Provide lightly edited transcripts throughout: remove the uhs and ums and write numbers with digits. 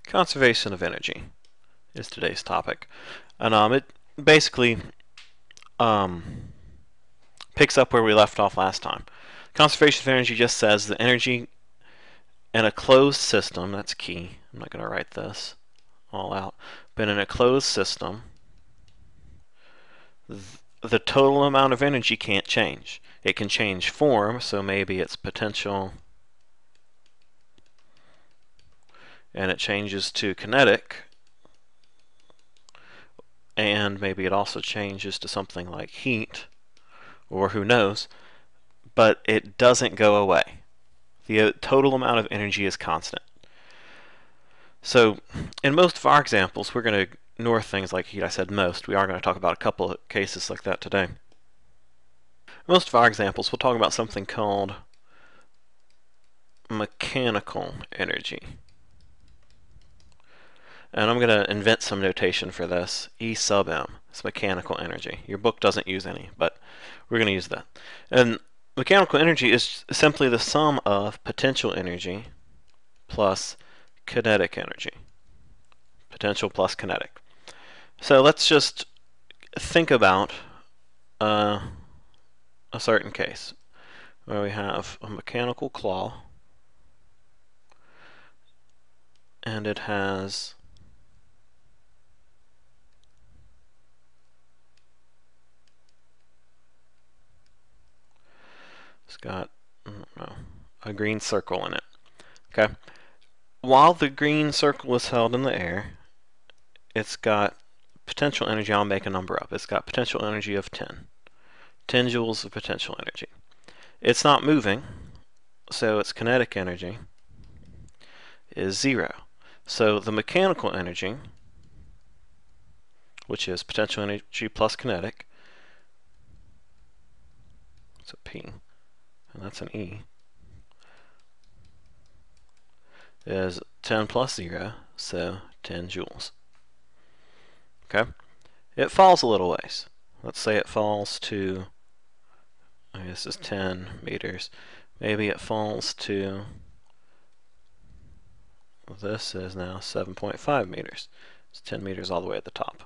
Conservation of energy is today's topic, and it basically picks up where we left off last time. Conservation of energy just says the energy in a closed system, that's key, I'm not going to write this all out, but in a closed system, the total amount of energy can't change. It can change form, so maybe it's potential and it changes to kinetic, and maybe it also changes to something like heat, or who knows, but it doesn't go away. The total amount of energy is constant. So in most of our examples, we're going to ignore things like heat. I said most. We are going to talk about a couple of cases like that today. Most of our examples, we'll talk about something called mechanical energy. And I'm going to invent some notation for this. E sub m. It's mechanical energy. Your book doesn't use any, but we're going to use that. And mechanical energy is simply the sum of potential energy plus kinetic energy. Potential plus kinetic. So let's just think about a certain case where we have a mechanical claw and it has got a green circle in it. Okay. While the green circle is held in the air, it's got potential energy. I'll make a number up. It's got potential energy of 10 joules of potential energy. It's not moving, so its kinetic energy is 0. So the mechanical energy, which is potential energy plus kinetic, it's a P, and that's an E, is 10 plus 0, so 10 joules. Okay? It falls a little ways. Let's say it falls to, I guess this is 10 meters. Maybe it falls to, this is now 7.5 meters. It's 10 meters all the way at the top.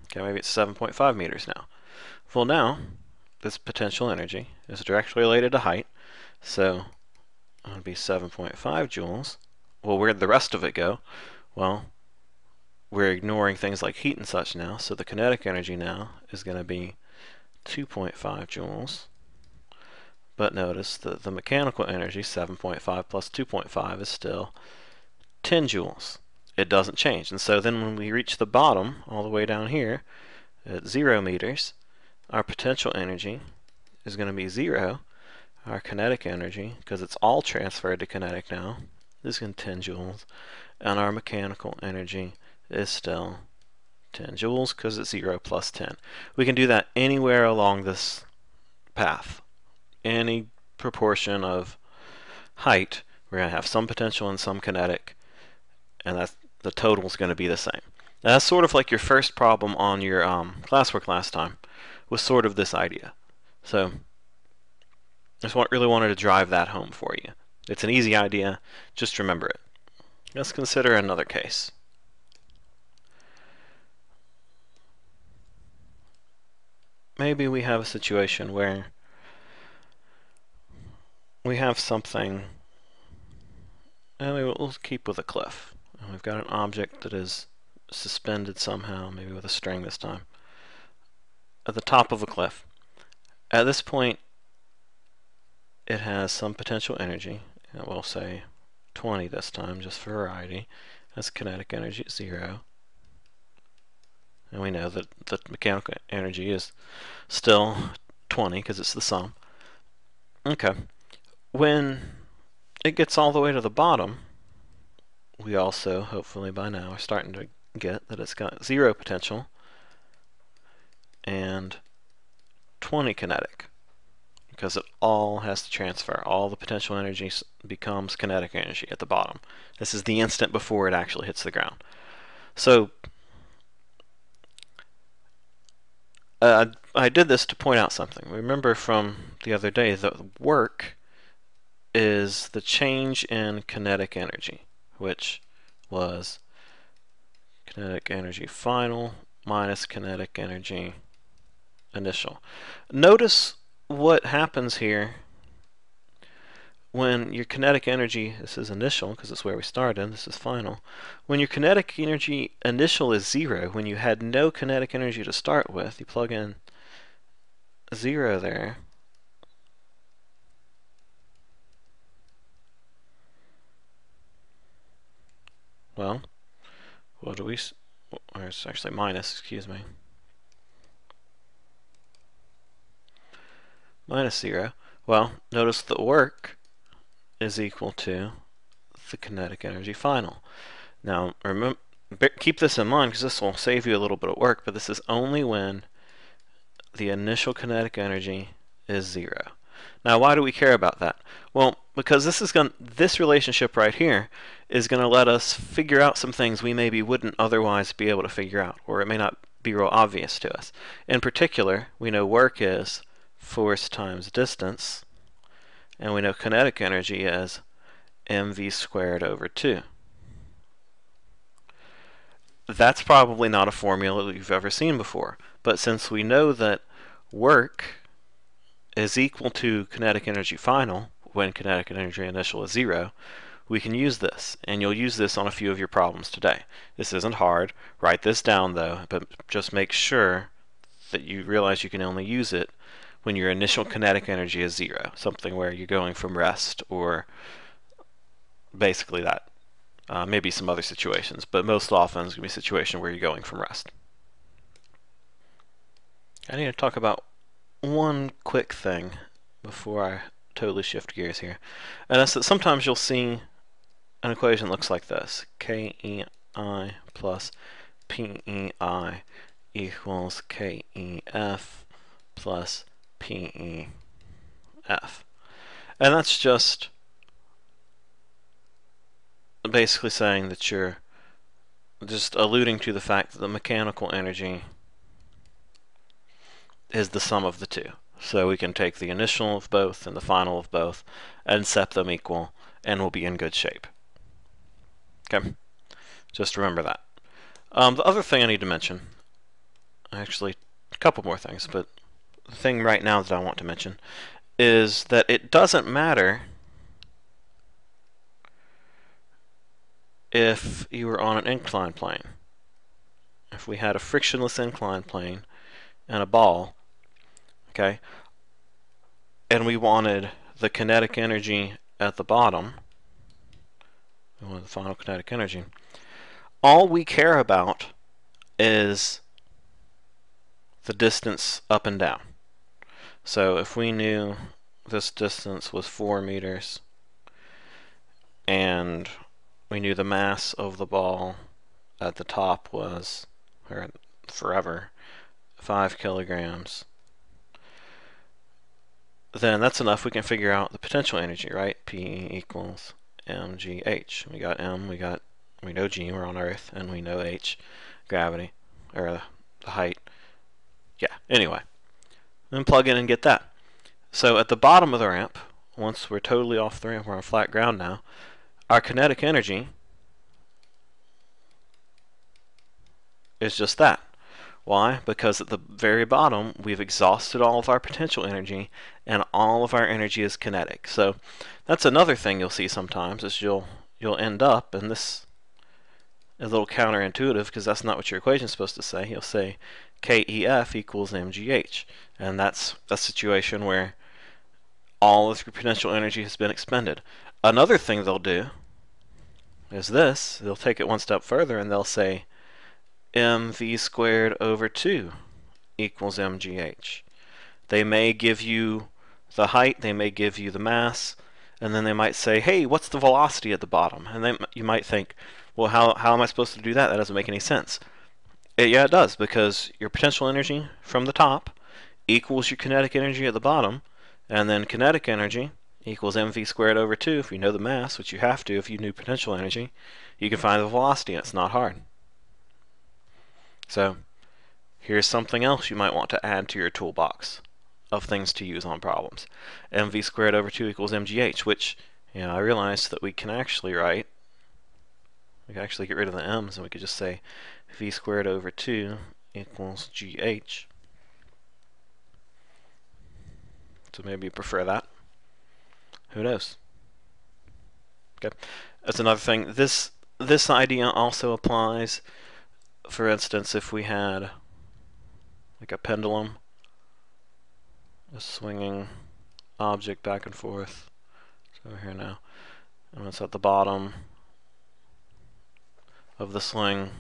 Okay, maybe it's 7.5 meters now. Well, now, this potential energy is directly related to height, so it would be 7.5 joules. Well, where'd the rest of it go? Well, we're ignoring things like heat and such now, so the kinetic energy now is going to be 2.5 joules. But notice that the mechanical energy, 7.5 plus 2.5, is still 10 joules. It doesn't change. And so then when we reach the bottom, all the way down here, at 0 meters, our potential energy is going to be 0. Our kinetic energy, because it's all transferred to kinetic now, is going to 10 joules. And our mechanical energy is still 10 joules, because it's 0 plus 10. We can do that anywhere along this path. Any proportion of height, we're going to have some potential and some kinetic, and that's the total is going to be the same. Now, that's sort of like your first problem on your classwork last time, was sort of this idea. So I just really wanted to drive that home for you. It's an easy idea, just remember it. Let's consider another case. Maybe we have a situation where we have something, and we'll keep with a cliff. And we've got an object that is suspended somehow, maybe with a string this time, at the top of a cliff. At this point, it has some potential energy, and we'll say 20 this time, just for variety. That's kinetic energy at 0. And we know that the mechanical energy is still 20, because it's the sum. Okay. When it gets all the way to the bottom, we also, hopefully by now, are starting to get that it's got 0 potential and 20 kinetic, because it all has to transfer. All the potential energy becomes kinetic energy at the bottom. This is the instant before it actually hits the ground. So I did this to point out something. Remember from the other day that work is the change in kinetic energy, which was kinetic energy final minus kinetic energy initial. Notice what happens here when your kinetic energy, this is initial because it's where we started, this is final. When your kinetic energy initial is 0, when you had no kinetic energy to start with, you plug in 0 there. Well, what do we, or it's actually minus, excuse me. Minus 0. Well, notice the work is equal to the kinetic energy final. Now, remember, keep this in mind because this will save you a little bit of work, but this is only when the initial kinetic energy is 0. Now, why do we care about that? Well, because this relationship right here is going to let us figure out some things we maybe wouldn't otherwise be able to figure out, or it may not be real obvious to us. In particular, we know work is force times distance, and we know kinetic energy is mv squared over 2. That's probably not a formula that you've ever seen before, but since we know that work is equal to kinetic energy final when kinetic energy initial is 0, we can use this, and you'll use this on a few of your problems today. This isn't hard. Write this down though, but just make sure that you realize you can only use it when your initial kinetic energy is 0, something where you're going from rest, or basically that. Maybe some other situations, but most often it's going to be a situation where you're going from rest. I need to talk about one quick thing before I totally shift gears here, and that's that sometimes you'll see an equation that looks like this: KEI plus PEI equals KEF plus PEF. And that's just basically saying that you're just alluding to the fact that the mechanical energy is the sum of the two. So we can take the initial of both and the final of both and set them equal, and we'll be in good shape. Okay, just remember that. The other thing I need to mention, actually a couple more things, but the thing right now that I want to mention is that it doesn't matter if you were on an inclined plane. If we had a frictionless inclined plane and a ball, okay, and we wanted the kinetic energy at the bottom, we wanted the final kinetic energy, all we care about is the distance up and down. So if we knew this distance was 4 meters and we knew the mass of the ball at the top was, or forever, 5 kilograms, then that's enough. We can figure out the potential energy, right? P equals mgh. We got m, we know g, we're on Earth, and we know h, gravity, or the height. Yeah, anyway. Then plug in and get that. So at the bottom of the ramp, once we're totally off the ramp, we're on flat ground now, our kinetic energy is just that. Why? Because at the very bottom, we've exhausted all of our potential energy, and all of our energy is kinetic. So that's another thing you'll see sometimes, is you'll end up, and this is a little counterintuitive because that's not what your equation is supposed to say. You'll say KEF equals mgh, and that's a situation where all of your potential energy has been expended. Another thing they'll do is this. They'll take it one step further and they'll say mv squared over 2 equals mgh. They may give you the height, they may give you the mass, and then they might say, hey, what's the velocity at the bottom? And then you might think, well, how am I supposed to do that? That doesn't make any sense. Yeah, it does, because your potential energy from the top equals your kinetic energy at the bottom, and then kinetic energy equals mv squared over 2. If you know the mass, which you have to if you knew potential energy, you can find the velocity, and it's not hard. So Here's something else you might want to add to your toolbox of things to use on problems. mv squared over 2 equals mgh, which, I realized that we can actually write, we can actually get rid of the m's and we could just say v squared over 2 equals gh. So maybe you prefer that. Who knows? Okay, that's another thing. This idea also applies, for instance, if we had like a pendulum, a swinging object back and forth. It's over here now. And it's at the bottom of the sling.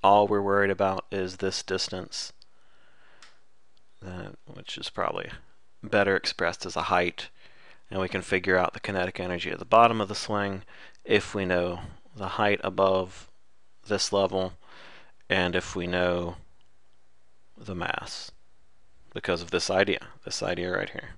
All we're worried about is this distance, which is probably better expressed as a height. And we can figure out the kinetic energy at the bottom of the sling if we know the height above this level and if we know the mass, because of this idea right here.